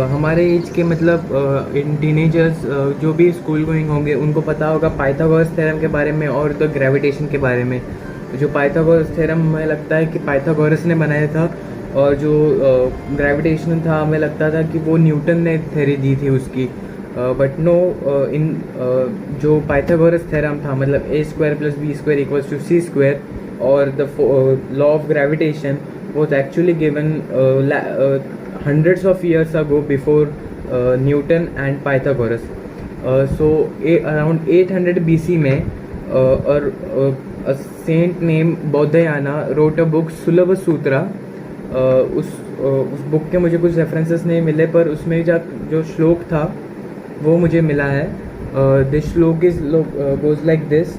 हमारे एज के मतलब इन टीनेजर्स जो भी स्कूल गोइंग होंगे उनको पता होगा पाइथागोरस थ्योरम के बारे में और द ग्रेविटेशन के बारे में। जो पाइथागोरस थ्योरम हमें लगता है कि पाइथागोरस ने बनाया था, और जो ग्रेविटेशन था हमें लगता था कि वो न्यूटन ने थ्योरी दी थी उसकी। बट नो, इन जो पाइथागोरस थ्योरम था मतलब A square plus B square equals to C square और the law of gravitation was actually given hundreds of years ago before Newton and Pythagoras. Around 800 BC में a saint named Bodhayana wrote a book Sulava Sutra. उस book के मुझे कुछ references नहीं मिले, पर उसमें जो श्लोक था वो मुझे मिला है। दिस श्लोक इज गोज लाइक दिस।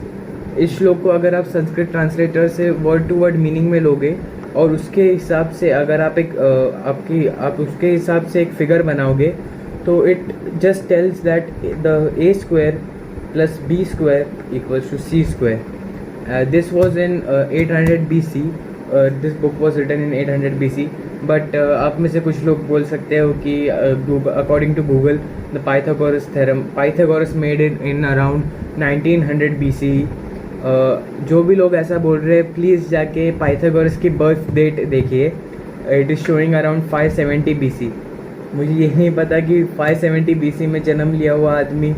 इस श्लोक को अगर आप संस्कृत ट्रांसलेटर से वर्ड टू वर्ड मीनिंग में लोगे और उसके हिसाब से अगर आप उसके हिसाब से एक फिगर बनाओगे तो it just tells that the a square plus B square equals to C square. This was in 800 BC। This book was written in 800 BC। But आप में से कुछ लोग बोल सकते हो कि according to Google the Pythagoras theorem Pythagoras made it in around 1900 BC। जो भी लोग ऐसा बोल रहे हैं प्लीज़ जाके पाइथागोरस की बर्थ डेट देखिए। It is showing around 570 BC। मुझे ये नहीं पता कि 570 BC में जन्म लिया हुआ आदमी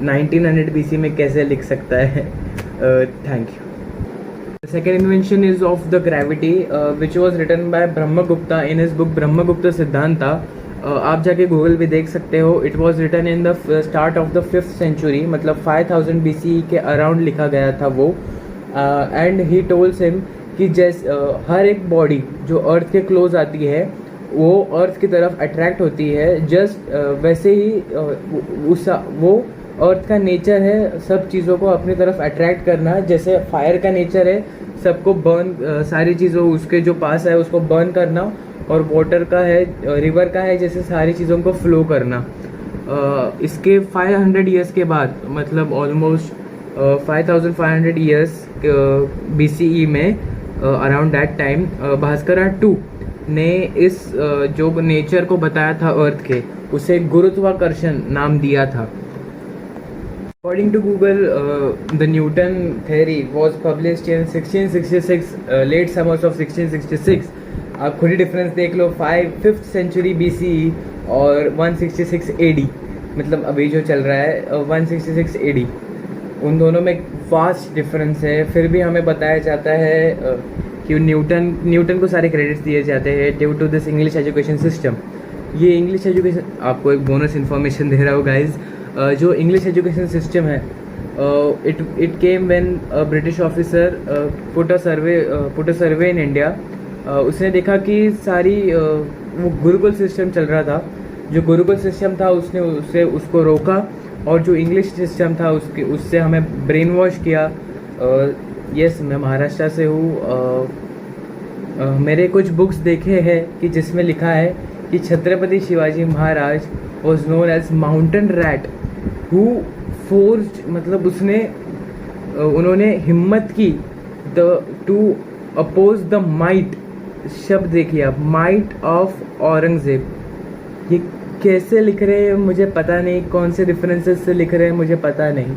1900 BC में कैसे लिख सकता है। Thank you. The second invention is of the gravity, which was written by Brahmagupta in his book Brahmagupta Siddhanta. आप जाके गूगल पे देख सकते हो। It was written in the start of the 5th century, मतलब 5000 BC के around लिखा गया था वो। एंड ही टोल्स हिम कि हर एक बॉडी जो अर्थ के क्लोज आती है वो अर्थ की तरफ अट्रैक्ट होती है। जस्ट वैसे ही वो अर्थ का नेचर है सब चीज़ों को अपनी तरफ अट्रैक्ट करना। जैसे फायर का नेचर है सबको बर्न, सारी चीज़ों उसके जो पास है उसको बर्न करना, और वाटर का है, रिवर का है जैसे सारी चीज़ों को फ्लो करना। इसके 500 ईयर्स के बाद मतलब ऑलमोस्ट 5500 ईयर्स BCE में अराउंड दैट टाइम भास्करा 2 ने इस जो नेचर को बताया था अर्थ के, उसे गुरुत्वाकर्षण नाम दिया था। According to Google, the Newton theory was published in 1666, late summers of 1666. आप खुद ही डिफरेंस देख लो, 5th century BCE और 166 AD, मतलब अभी जो चल रहा है 166 AD, उन दोनों में वास्ट डिफरेंस है। फिर भी हमें बताया जाता है कि न्यूटन को सारे क्रेडिट्स दिए जाते हैं due to this English education system. ये इंग्लिश एजुकेशन, आपको एक बोनस इन्फॉर्मेशन दे रहा हूँ गाइज। जो इंग्लिश एजुकेशन सिस्टम है it came when British officer put a survey in India. उसने देखा कि सारी वो गुरुकुल सिस्टम चल रहा था। जो गुरुकुल सिस्टम था उसने उसको रोका, और जो इंग्लिश सिस्टम था उससे हमें ब्रेन वॉश किया। यस, मैं महाराष्ट्र से हूँ। मेरे कुछ बुक्स देखे हैं कि जिसमें लिखा है कि Chhatrapati Shivaji Maharaj was known as mountain rat who forced, मतलब उन्होंने हिम्मत की टू अपोज द माइट, शब्द देखिए आप, माइट ऑफ औरंगजेब। ये कैसे लिख रहे हैं मुझे पता नहीं, कौन से रेफरेंसेस से लिख रहे हैं मुझे पता नहीं।